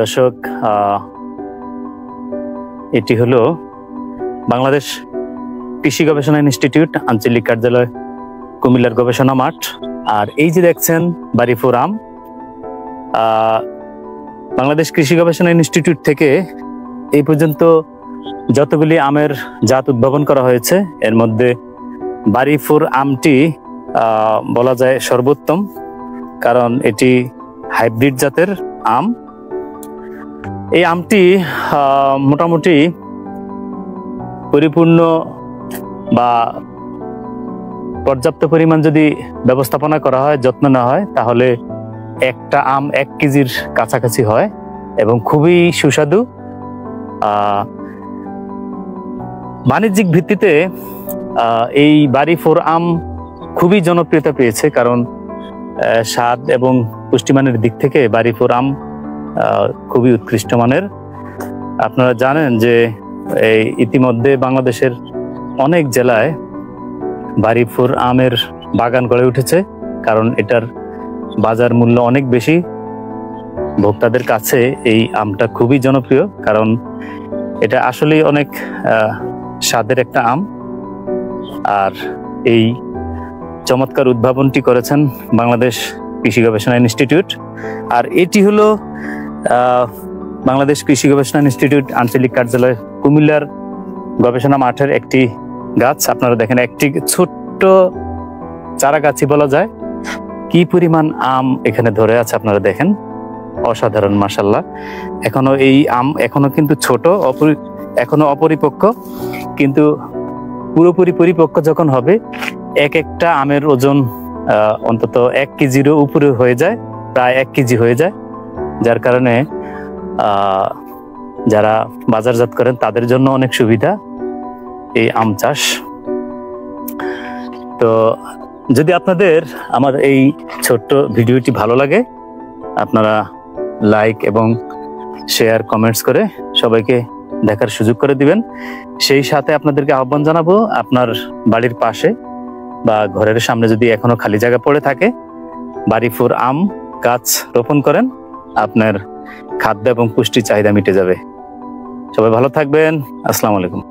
দর্শক, এটি হলো বাংলাদেশ কৃষি গবেষণা ইনস্টিটিউট আঞ্চলিক কার্যালয় কুমিল্লার গবেষণা মাঠ। আর এই যে দেখছেন বাড়িপুর আম, বাংলাদেশ কৃষি গবেষণা ইনস্টিটিউট থেকে এই পর্যন্ত যতগুলি আমের জাত উদ্ভাবন করা হয়েছে এর মধ্যে বাড়িপুর আমটি বলা যায় সর্বোত্তম, কারণ এটি হাইব্রিড জাতের আম। এই আমটি মোটামুটি পরিপূর্ণ বা পর্যাপ্ত পরিমাণ যদি ব্যবস্থাপনা করা হয়, যত্ন নেওয়া হয়, তাহলে একটা আম 1 কেজির কাছাকাছি হয় এবং খুবই সুস্বাদু। বাণিজ্যিক ভিত্তিতে এই বাড়িপুর আম খুবই জনপ্রিয়তা পেয়েছে, কারণ স্বাদ এবং পুষ্টিমানের দিক থেকে বাড়িপুর আম খুবই উৎকৃষ্ট মানের। আপনারা জানেন যে এই ইতিমধ্যে বাংলাদেশের অনেক জেলায় বাড়িপুর আমের বাগান গড়ে উঠেছে, কারণ এটার বাজার মূল্য অনেক বেশি। ভোক্তাদের কাছে এই আমটা খুবই জনপ্রিয়, কারণ এটা আসলেই অনেক স্বাদের একটা আম। আর এই চমৎকার উদ্ভাবনটি করেছেন বাংলাদেশ কৃষি গবেষণা ইনস্টিটিউট। আর এটি হলো বাংলাদেশ কৃষি গবেষণা ইনস্টিটিউট আঞ্চলিক কার্যালয় কুমিল্লার গবেষণা মাঠের একটি গাছ। আপনারা দেখেন, একটি ছোট্ট চারা গাছই বলা যায়। কি পরিমাণ আম এখানে ধরে আছে আপনারা দেখেন, অসাধারণ মাশাআল্লাহ। এখনো এই আম এখনো কিন্তু ছোট, এখনো অপরিপক্ক, কিন্তু পুরোপুরি পরিপক্ক যখন হবে একটা আমের ওজন অন্তত 1 কেজিরও উপরে হয়ে যায়, প্রায় 1 কেজি হয়ে যায়। যার কারণে যারা বাজারজাত করেন তাদের জন্য অনেক সুবিধা এই আম চাষ। তো যদি আপনাদের আমার এই ছোট্ট ভিডিওটি ভালো লাগে, আপনারা লাইক এবং শেয়ার কমেন্টস করে সবাইকে দেখার সুযোগ করে দিবেন। সেই সাথে আপনাদেরকে আহ্বান জানাবো, আপনার বাড়ির পাশে বা ঘরের সামনে যদি এখনো খালি জায়গা পড়ে থাকে, বাড়িপুর আম গাছ রোপণ করেন, আপনার খাদ্য এবং পুষ্টি চাহিদা মিটে যাবে। সবাই ভালো থাকবেন। আসসালামু আলাইকুম।